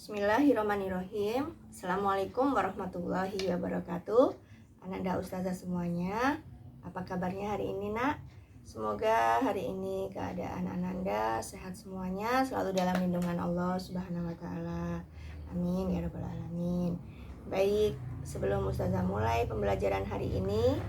Bismillahirrahmanirrahim. Assalamualaikum warahmatullahi wabarakatuh. Ananda Ustazah semuanya, apa kabarnya hari ini nak? Semoga hari ini keadaan Ananda sehat semuanya, selalu dalam lindungan Allah Subhanahu wa Ta'ala. Amin ya rabbal alamin. Baik, sebelum Ustazah mulai pembelajaran hari ini,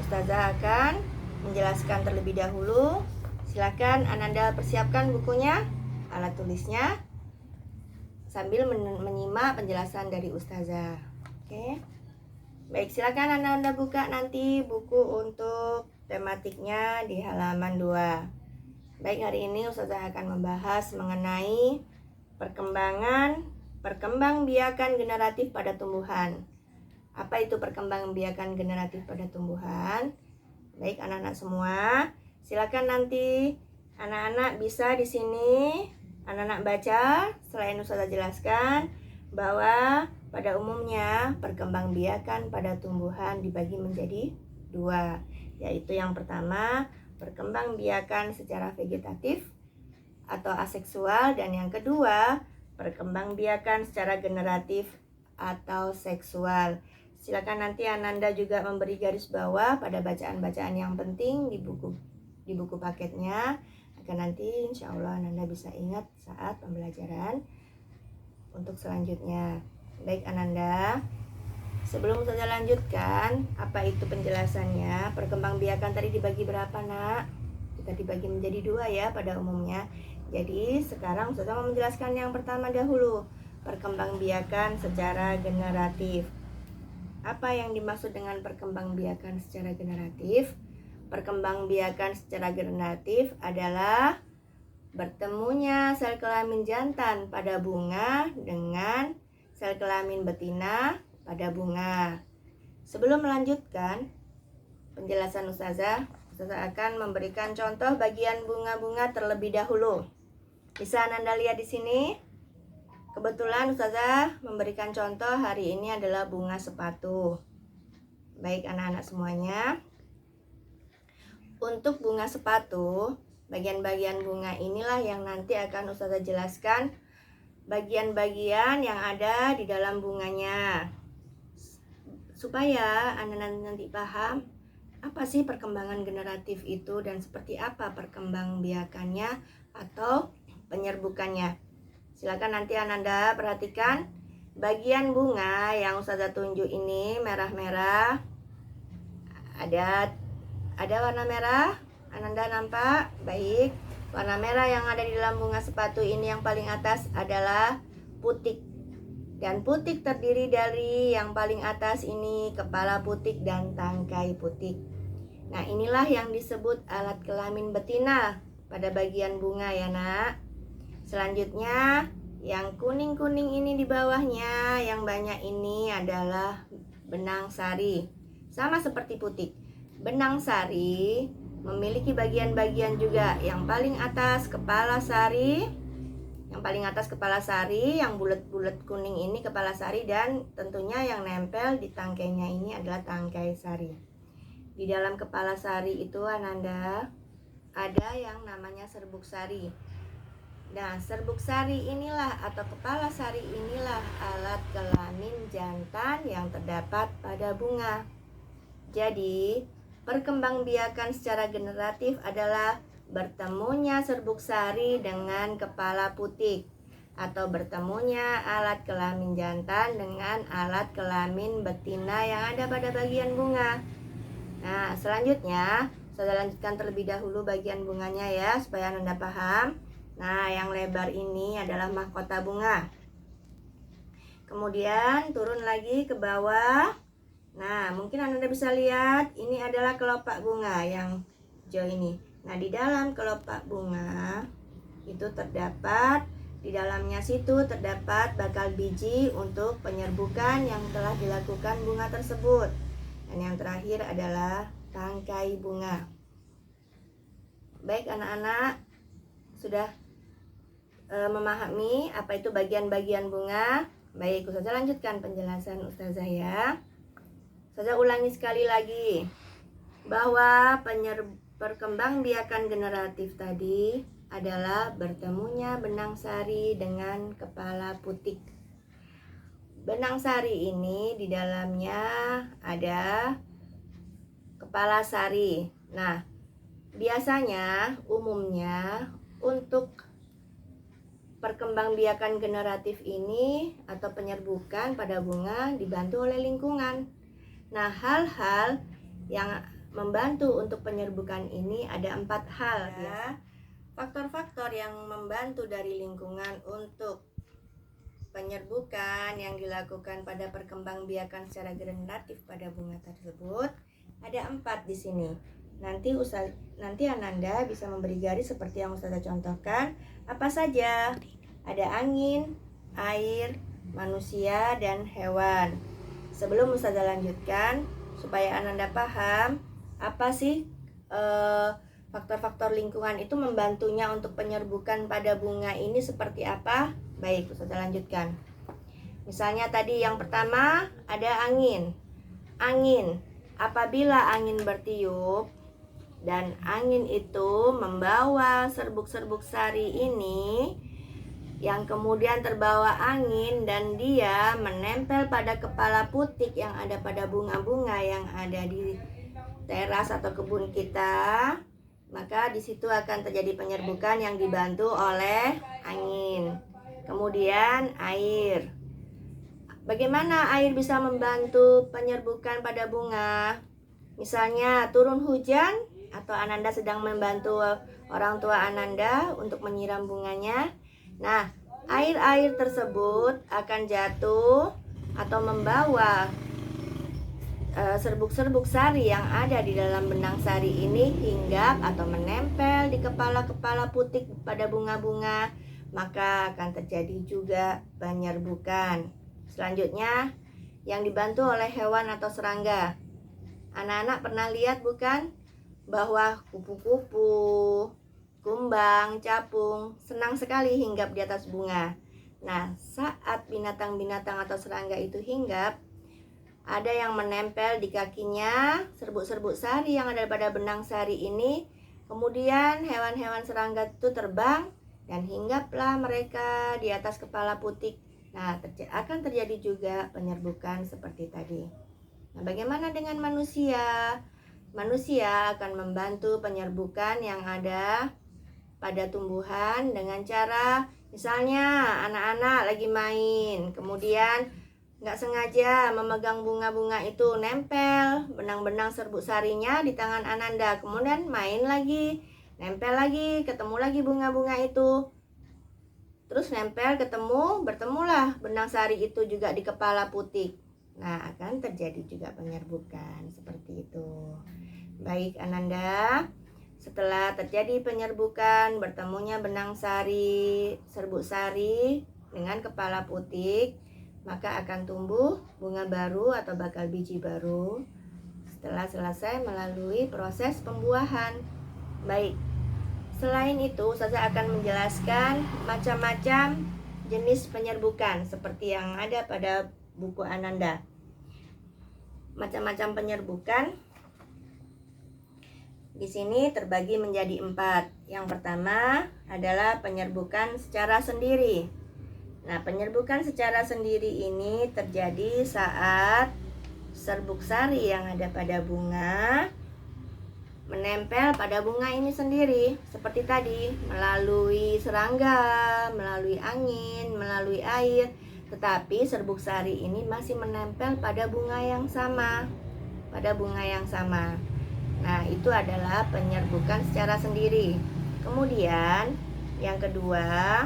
Ustazah akan menjelaskan terlebih dahulu. Silakan Ananda persiapkan bukunya, alat tulisnya, sambil menyimak penjelasan dari Ustazah. Oke. Baik, silakan Anda buka nanti buku untuk tematiknya di halaman 2. Baik, hari ini Ustazah akan membahas mengenai perkembangbiakan generatif pada tumbuhan. Apa itu perkembangbiakan generatif pada tumbuhan? Baik, anak-anak semua, silakan nanti anak-anak bisa di sini anak-anak baca, selain Ustazah jelaskan bahwa pada umumnya perkembangbiakan pada tumbuhan dibagi menjadi 2, yaitu yang pertama perkembangbiakan secara vegetatif atau aseksual, dan yang kedua perkembangbiakan secara generatif atau seksual. Silakan nanti Ananda juga memberi garis bawah pada bacaan-bacaan yang penting di buku paketnya, agar nanti insya Allah Ananda bisa ingat saat pembelajaran untuk selanjutnya. Baik Ananda, sebelum saya lanjutkan, apa itu penjelasannya? Perkembangbiakan tadi dibagi berapa nak? Kita dibagi menjadi 2 ya pada umumnya. Jadi sekarang saya mau menjelaskan yang pertama dahulu, perkembangbiakan secara generatif. Apa yang dimaksud dengan perkembangbiakan secara generatif? Perkembangbiakan secara generatif adalah bertemunya sel kelamin jantan pada bunga dengan sel kelamin betina pada bunga. Sebelum melanjutkan penjelasan Ustazah akan memberikan contoh bagian bunga-bunga terlebih dahulu. Bisa Anda lihat di sini? Kebetulan Ustazah memberikan contoh hari ini adalah bunga sepatu. Baik anak-anak semuanya, untuk bunga sepatu, bagian-bagian bunga inilah yang nanti akan Ustazah jelaskan bagian-bagian yang ada di dalam bunganya, supaya Anda nanti paham apa sih perkembangan generatif itu dan seperti apa perkembangbiakannya atau penyerbukannya. Silakan nanti Anda perhatikan bagian bunga yang Ustazah tunjuk ini merah-merah, ada warna merah. Ananda nampak? Baik. Warna merah yang ada di dalam bunga sepatu ini yang paling atas adalah putik. Dan putik terdiri dari yang paling atas ini kepala putik dan tangkai putik. Nah, inilah yang disebut alat kelamin betina pada bagian bunga ya nak. Selanjutnya, yang kuning-kuning ini di bawahnya, yang banyak ini adalah benang sari. Sama seperti putik, benang sari memiliki bagian-bagian juga. Yang paling atas kepala sari, yang bulat-bulat kuning ini kepala sari, dan tentunya yang nempel di tangkainya ini adalah tangkai sari. Di dalam kepala sari itu Ananda ada yang namanya serbuk sari. Nah, serbuk sari inilah atau kepala sari inilah alat kelamin jantan yang terdapat pada bunga. Jadi, perkembangbiakan secara generatif adalah bertemunya serbuk sari dengan kepala putik, atau bertemunya alat kelamin jantan dengan alat kelamin betina yang ada pada bagian bunga. Nah, selanjutnya saya lanjutkan terlebih dahulu bagian bunganya ya, supaya Anda paham. Nah, yang lebar ini adalah mahkota bunga. Kemudian turun lagi ke bawah. Nah, mungkin Anda bisa lihat ini adalah kelopak bunga yang hijau ini. Nah, di dalam kelopak bunga itu di dalamnya terdapat bakal biji untuk penyerbukan yang telah dilakukan bunga tersebut. Dan yang terakhir adalah tangkai bunga. Baik anak-anak, sudah memahami apa itu bagian-bagian bunga? Baik, Ustazah lanjutkan penjelasan Ustazah ya. Ustazah ulangi sekali lagi bahwa perkembangbiakan generatif tadi adalah bertemunya benang sari dengan kepala putik. Benang sari ini di dalamnya ada kepala sari. Nah, biasanya umumnya untuk perkembangbiakan generatif ini atau penyerbukan pada bunga dibantu oleh lingkungan. Nah, hal-hal yang membantu untuk penyerbukan ini ada 4 hal ya. Faktor-faktor yang membantu dari lingkungan untuk penyerbukan yang dilakukan pada perkembangbiakan secara generatif pada bunga tersebut ada 4 di sini. Nanti Ananda bisa memberi garis seperti yang Ustazah contohkan. Apa saja? Ada angin, air, manusia, dan hewan. Sebelum Ustazah lanjutkan, supaya Ananda paham apa sih faktor-faktor lingkungan itu membantunya untuk penyerbukan pada bunga ini seperti apa? Baik, Ustazah lanjutkan. Misalnya tadi yang pertama ada angin. Angin, apabila angin bertiup dan angin itu membawa serbuk-serbuk sari ini yang kemudian terbawa angin dan dia menempel pada kepala putik yang ada pada bunga-bunga yang ada di teras atau kebun kita, maka di situ akan terjadi penyerbukan yang dibantu oleh angin. Kemudian air. Bagaimana air bisa membantu penyerbukan pada bunga? Misalnya turun hujan atau Ananda sedang membantu orang tua Ananda untuk menyiram bunganya. Nah, air-air tersebut akan jatuh atau membawa serbuk-serbuk sari yang ada di dalam benang sari ini hinggap atau menempel di kepala-kepala putik pada bunga-bunga, maka akan terjadi juga penyerbukan. Selanjutnya, yang dibantu oleh hewan atau serangga. Anak-anak pernah lihat bukan bahwa kupu-kupu, kumbang, capung senang sekali hinggap di atas bunga. Nah, saat binatang-binatang atau serangga itu hinggap, ada yang menempel di kakinya serbuk-serbuk sari yang ada pada benang sari ini. Kemudian hewan-hewan serangga itu terbang dan hinggaplah mereka di atas kepala putik. Nah, akan terjadi juga penyerbukan seperti tadi. Nah, bagaimana dengan manusia? Manusia akan membantu penyerbukan yang ada pada tumbuhan dengan cara misalnya anak-anak lagi main, kemudian nggak sengaja memegang bunga-bunga itu, nempel benang-benang serbuk sarinya di tangan Ananda, kemudian main lagi, nempel lagi, ketemu lagi bunga-bunga itu, terus nempel, bertemulah benang sari itu juga di kepala putik. Nah, akan terjadi juga penyerbukan seperti itu. Baik Ananda, setelah terjadi penyerbukan, bertemunya benang sari, serbuk sari dengan kepala putik, maka akan tumbuh bunga baru atau bakal biji baru setelah selesai melalui proses pembuahan. Baik, selain itu Ustazah akan menjelaskan macam-macam jenis penyerbukan seperti yang ada pada buku Ananda. Macam-macam penyerbukan di sini terbagi menjadi 4. Yang pertama adalah penyerbukan secara sendiri. Nah, penyerbukan secara sendiri ini terjadi saat serbuk sari yang ada pada bunga menempel pada bunga ini sendiri, seperti tadi, melalui serangga, melalui angin, melalui air, tetapi serbuk sari ini masih menempel pada bunga yang sama, Nah, itu adalah penyerbukan secara sendiri. Kemudian, yang kedua,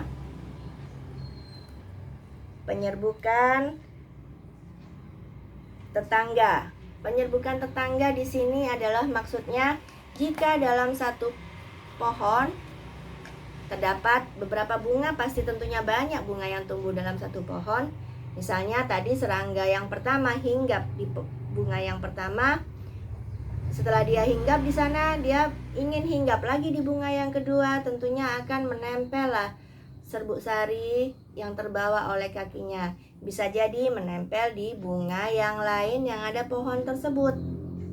penyerbukan tetangga. Penyerbukan tetangga di sini adalah maksudnya jika dalam satu pohon terdapat beberapa bunga, pasti tentunya banyak bunga yang tumbuh dalam satu pohon. Misalnya tadi serangga yang pertama hinggap di bunga yang pertama. Setelah dia hinggap di sana, dia ingin hinggap lagi di bunga yang kedua, tentunya akan menempel lah serbuk sari yang terbawa oleh kakinya. Bisa jadi menempel di bunga yang lain yang ada pohon tersebut,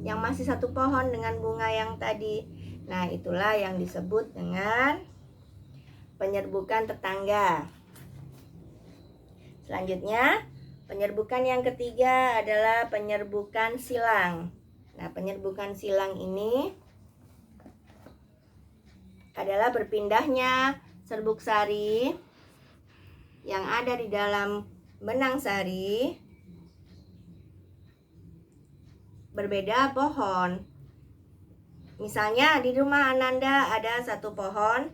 yang masih satu pohon dengan bunga yang tadi. Nah, itulah yang disebut dengan penyerbukan tetangga. Selanjutnya, penyerbukan yang ketiga adalah penyerbukan silang. Nah, penyerbukan silang ini adalah berpindahnya serbuk sari yang ada di dalam benang sari berbeda pohon. Misalnya di rumah Ananda ada satu pohon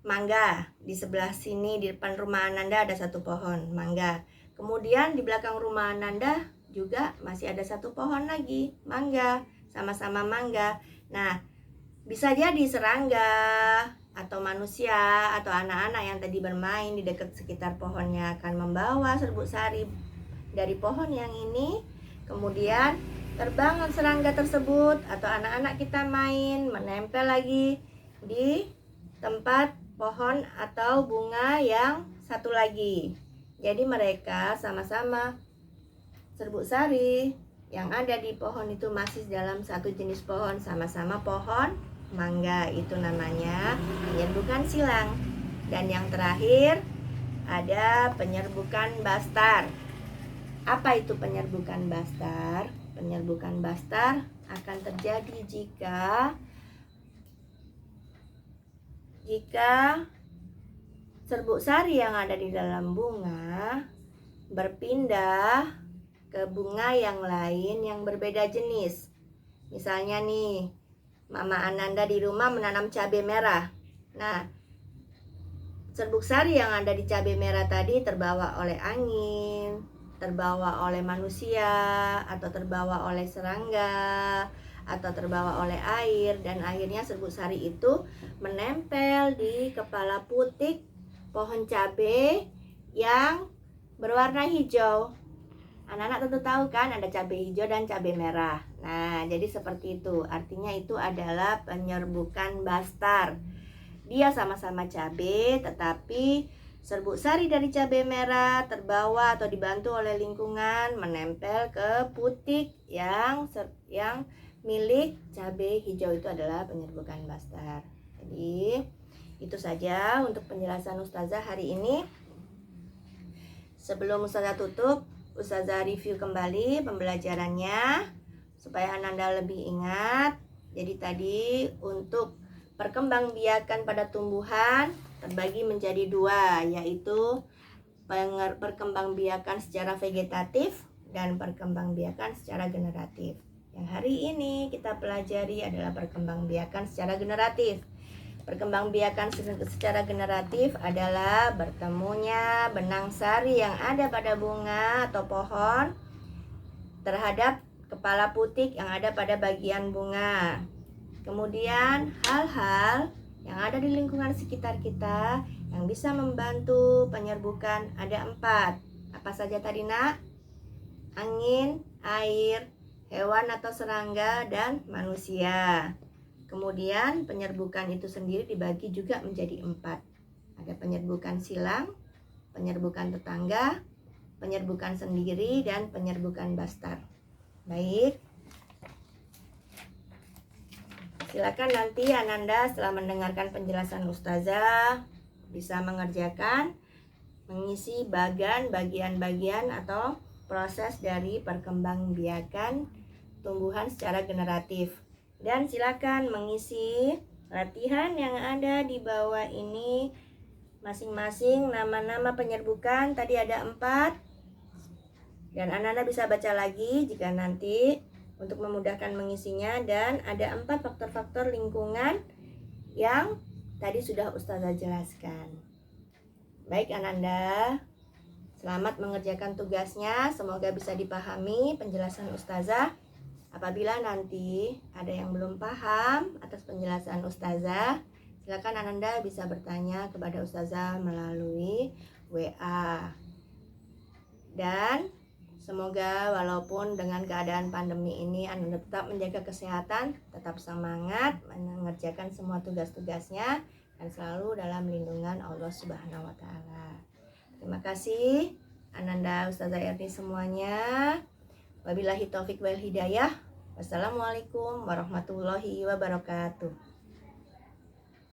mangga. Di sebelah sini di depan rumah Ananda ada satu pohon mangga. Kemudian di belakang rumah Ananda juga masih ada satu pohon lagi mangga, sama-sama mangga. Nah, bisa jadi serangga atau manusia atau anak-anak yang tadi bermain di dekat sekitar pohonnya akan membawa serbuk sari dari pohon yang ini. Kemudian terbang serangga tersebut atau anak-anak kita main menempel lagi di tempat pohon atau bunga yang satu lagi. Jadi mereka sama-sama serbuk sari yang ada di pohon itu masih dalam satu jenis pohon, sama-sama pohon mangga. Itu namanya penyerbukan silang. Dan yang terakhir ada penyerbukan bastar. Apa itu penyerbukan bastar? Penyerbukan bastar akan terjadi jika serbuk sari yang ada di dalam bunga berpindah ke bunga yang lain yang berbeda jenis. Misalnya nih, Mama Ananda di rumah menanam cabai merah. Nah, serbuk sari yang ada di cabai merah tadi terbawa oleh angin, terbawa oleh manusia, atau terbawa oleh serangga, atau terbawa oleh air, dan akhirnya serbuk sari itu menempel di kepala putik pohon cabai yang berwarna hijau. Anak-anak tentu tahu kan ada cabai hijau dan cabai merah. Nah, jadi seperti itu. Artinya itu adalah penyerbukan bastar. Dia sama-sama cabai, tetapi serbuk sari dari cabai merah terbawa atau dibantu oleh lingkungan menempel ke putik yang milik cabai hijau. Itu adalah penyerbukan bastar. Jadi itu saja untuk penjelasan Ustazah hari ini. Sebelum Ustazah tutup, Ustazah review kembali pembelajarannya supaya Ananda lebih ingat. Jadi tadi untuk perkembangbiakan pada tumbuhan terbagi menjadi dua, yaitu perkembangbiakan secara vegetatif dan perkembangbiakan secara generatif. Yang hari ini kita pelajari adalah perkembangbiakan secara generatif. Perkembangbiakan secara generatif adalah bertemunya benang sari yang ada pada bunga atau pohon terhadap kepala putik yang ada pada bagian bunga. Kemudian hal-hal yang ada di lingkungan sekitar kita yang bisa membantu penyerbukan ada 4. Apa saja tadi nak? Angin, air, hewan atau serangga, dan manusia. Kemudian penyerbukan itu sendiri dibagi juga menjadi 4. Ada penyerbukan silang, penyerbukan tetangga, penyerbukan sendiri, dan penyerbukan bastar. Baik. Silakan nanti Ananda setelah mendengarkan penjelasan Ustazah bisa mengerjakan, mengisi bagian-bagian atau proses dari perkembangbiakan tumbuhan secara generatif. Dan silakan mengisi latihan yang ada di bawah ini masing-masing nama-nama penyerbukan. Tadi ada 4. Dan Ananda bisa baca lagi jika nanti untuk memudahkan mengisinya. Dan ada 4 faktor-faktor lingkungan yang tadi sudah Ustazah jelaskan. Baik Ananda, selamat mengerjakan tugasnya. Semoga bisa dipahami penjelasan Ustazah. Apabila nanti ada yang belum paham atas penjelasan Ustazah, silakan Ananda bisa bertanya kepada Ustazah melalui WA. Dan semoga walaupun dengan keadaan pandemi ini Ananda tetap menjaga kesehatan, tetap semangat mengerjakan semua tugas-tugasnya, dan selalu dalam lindungan Allah Subhanahu wa Ta'ala. Terima kasih Ananda, Ustazah Erni semuanya. Wabillahi taufik wal hidayah. Wassalamualaikum warahmatullahi wabarakatuh.